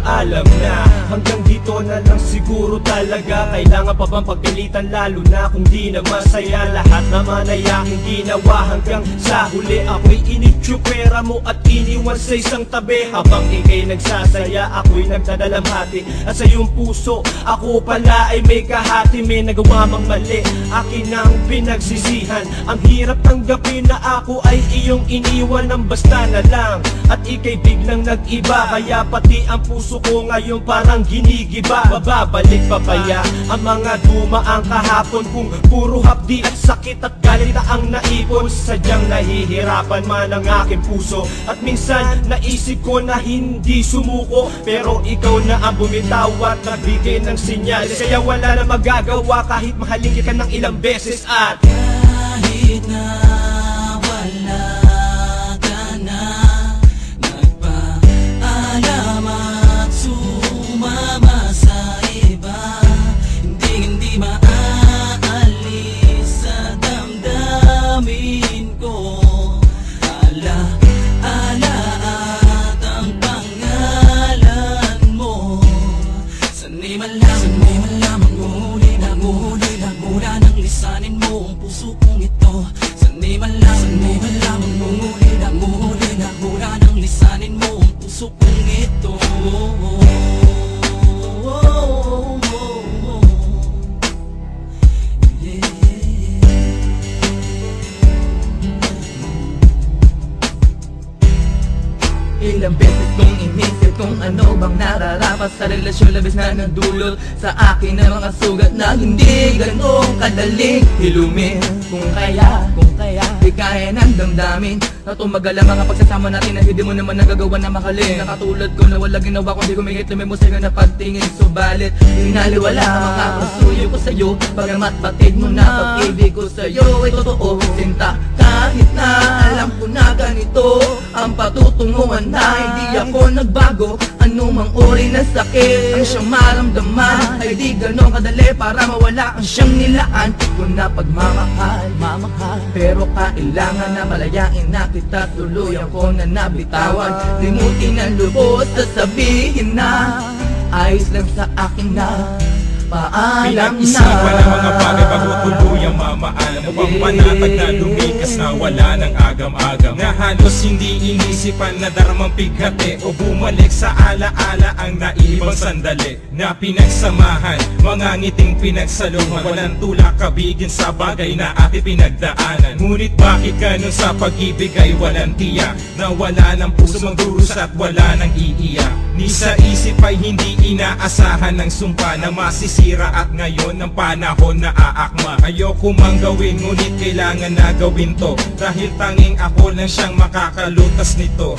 paalam na. Hanggang dito na lang siguro talaga. Kailangan pa bang pagpilitan, lalo na kung di na masaya? Lahat naman ay aking ginawa hanggang sa huli. Ako'y initsupera mo at iniwan sa isang tabi. Habang ika'y nagsasaya, ako'y nagdadalamhati. At sa iyong puso, ako pala ay may kahati. May nagawa mang mali, akin ang pinagsisihan. Ang hirap tanggapin na ako ay iyong iniwan ng basta na lang. At ika'y biglang nag-iba, kaya pati ang puso ko ngayon parang ginigiba. Mababalik pa kaya ang mga dumaang kahapon kung puro hapdi at sakit at galit ang naipon? Sadyang nahihirapan man ang aking puso at minsan naisip ko na hindi sumuko. Pero ikaw na ang bumitaw at nagbigay ng sinyales, kaya wala na magagawa kahit mahalin kita ng ilang beses. At kahit na wala ka na, nagpaalam at sumama sa iba, hindi maaalis sa damdamin ko. Ala-ala at ang pangalan mo. Sana'y malamang nguli na mula nang lisanin mo ang puso kong ito. Sana'y malamang nguli na mula nang lisanin mo ang puso kong ito. Ilang beses kong inisip kung ano bang nararapat sa relasyon, labis na nagdulot sa akin ng mga sugat na hindi ganong kadaling hilumin. Kung kaya di kaya ng damdamin na tumagal ang mga pagsasama natin na hindi mo naman nagagawa na mahalin. Nakatulad ko na wala ginawa kundi kumingit lumimosay ka na pagtingin. Subalit hinaliwala ang mga pasuyo ko sa'yo, bagamat batid mo na pag-ibig ko sa'yo ay totoo. Sinta, kahit na alam ko na ganito ang patutunguhan na hindi ako nagbago. Anumang uri na sakit ang siyang maramdaman ay di ganon kadali para mawala ang siyang nilaan ko na pagmamahal. Pero kailangan na malayain na kita, tuluyan ko na nabitawan. Limutin ang lubos, sasabihin na ayos lang sa akin na paalam na. Pinag-isipan ang mga bagay bago tuluyang mamaalam mo bang panatag na lumikas na wala ng agam-agam, na halos hindi inisipan na daramang pighati o bumalik sa alaala ang naibang sandali na pinagsamahan, mga ngiting pinagsaluhan, walang tulak kabigin sa bagay na ati pinagdaanan. Ngunit bakit ganun sa pag-ibig ay walang tiyak, na wala ng puso magdurus at wala ng iiyak. Ni sa isip ay hindi inaasahan ng sumpa na masisira at ngayon ang panahon na aakma. Ayoko mang gawin ngunit kailangan na gawin to, dahil tanging ako lang siyang makakalutas nito.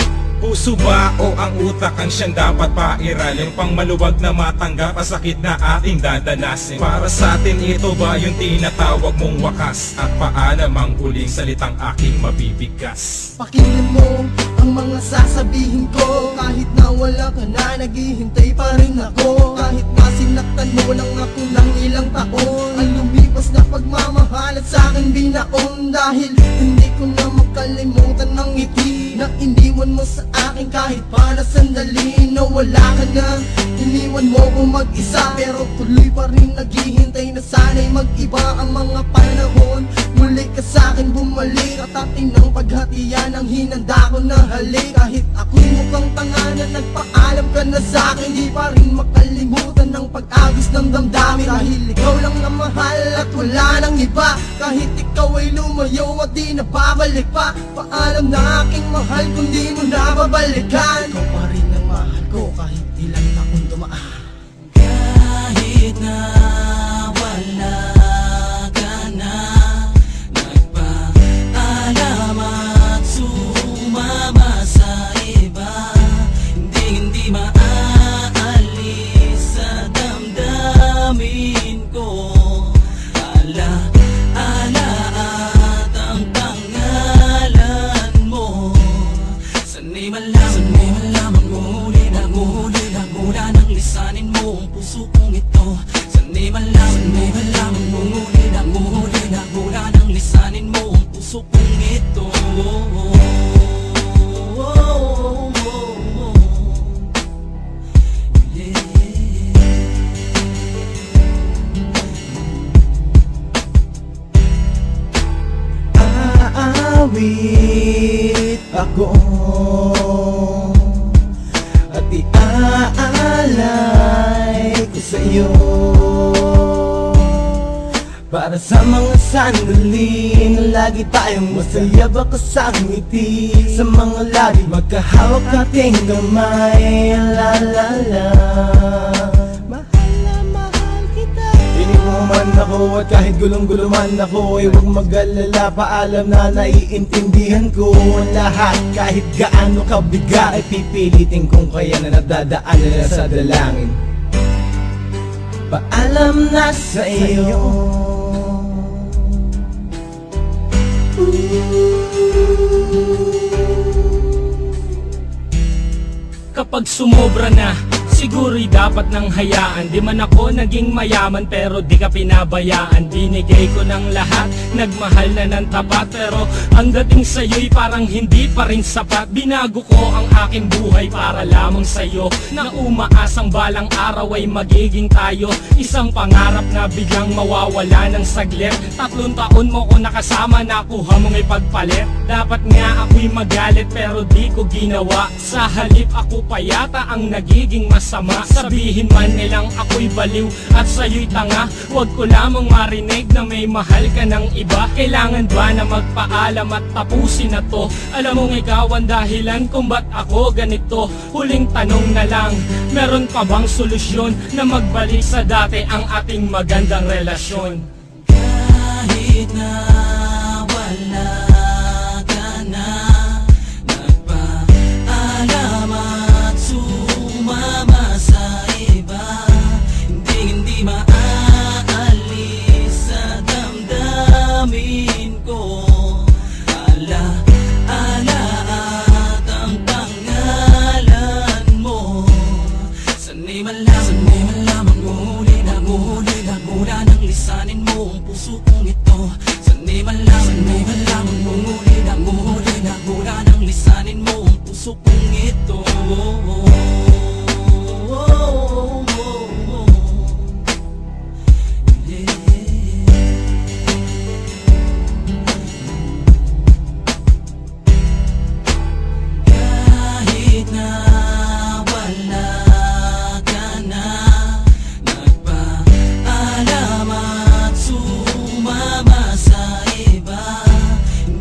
Puso ba o ang utak ang siyang dapat pairalin, pang maluwag na matanggap ang sakit na ating dadalasin? Para sa atin ito ba yung tinatawag mong wakas, at paalam ang huling salitang aking mabibigkas? Pakinggan mo ang mga sasabihin ko, kahit na wala ka na, naghihintay pa rin ako. Kahit na sinaktan mo lang ako ng ilang taon, ang lumipas na pagmamahal at sa'kin binaon. Dahil hindi ko na makalimutan ng ngiti na iniwan mo sa akin kahit para sandali. Na wala ka na, iniwan mo ko mag-isa, pero tuloy pa rin naghihintay na sana'y mag-iba ang mga panahon. Muli ka sa'kin bumalik at ating ng paghatiyan ang hinanda ko na halik. Kahit ako'y mukhang tanga na nagpaalam ka na sa'kin, di pa rin makalimutan ng pag-agos ng damdamin. Dahil ikaw lang na mahal at wala nang iba, kahit ikaw ay lumayo at di na babalik pa. Paalam na aking mahal kung di mo na babalikan. Ikaw pa rin ang mahal ko kahit ilang taon dumaan. Kahit na wala ka na, nagpaalam at sumama sa iba, hindi maaalis sa damdamin ko. Ala-ala at ang pangalan mo. Sana'y malamang nguli na mula nang lisanin mo ang puso kong ito. Sana'y malamang nguli na mula nang lisanin mo ang puso kong ito. ako at iaalay ko sa'yo. Para sa mga sandali na lagi tayong masaya, baka sa ngiti sa mga labi, magkahawak nating kamay. La la la, mahal na mahal kita. Piling mo man ako at kahit gulong-gulo man ako, ay huwag mag-alala, paalam na naiintindihan ko ang lahat. Kahit gaano kabigat ay pipilitin kong kaya na nadadaan na sa dalangin. Paalam na sa iyo. Kapag sumobra na, siguro'y dapat nang hayaan. Di man ako naging mayaman pero di ka pinabayaan. Binigay ko ng lahat, nagmahal na ng tapat, pero ang dating sa'yo'y parang hindi pa rin sapat. Binago ko ang aking buhay para lamang sa'yo, na umaasang balang araw ay magiging tayo. Isang pangarap na biglang mawawala ng saglit. 3 taon mo ko nakasama, nakuha mong ipagpalit. Dapat nga ako'y magalit pero di ko ginawa. Sa halip ako pa yata ang nagiging masama. Sabihin man nilang ako'y baliw at sa'yo'y tanga, huwag ko lamang marinig na may mahal ka ng iba. Kailangan ba na magpaalam at tapusin na to? Alam mong ikaw ang dahilan kung ba't ako ganito. Huling tanong na lang, meron pa bang solusyon na magbalik sa dati ang ating magandang relasyon? Kahit na wala ka na, nagpaalam at sumama sa iba, hindi maaalis sa damdamin ko. Ala-ala at ang pangalan mo, sanay man lamang nguli na mula ng lisanin mo ang puso kong ito. Sanay man lamang nguli na mula ng lisanin mo ang puso kong ito. Kahit na wala ka na, nagpaalam at sumama sa iba,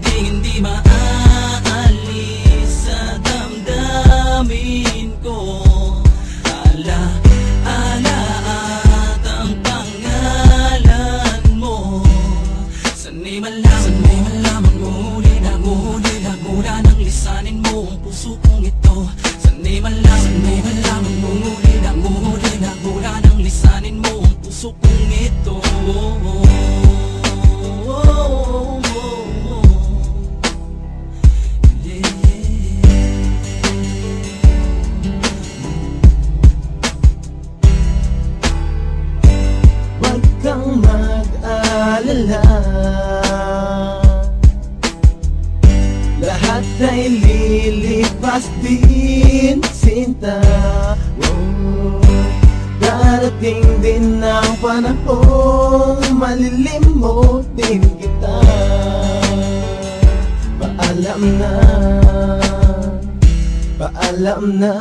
hindi maaalis sa damdamin ko. Ala-ala at ang pangalan mo, sanay man lamang nguli na mula ng lisanin mo ang puso kong ito. Sanay man lamang nguli na mula ng lisanin mo ang puso kong ito. Huwag kang mag-alala, lahat ay lilipas din, sinta. Darating din ang panahong malilimutin kita. Paalam na, paalam na.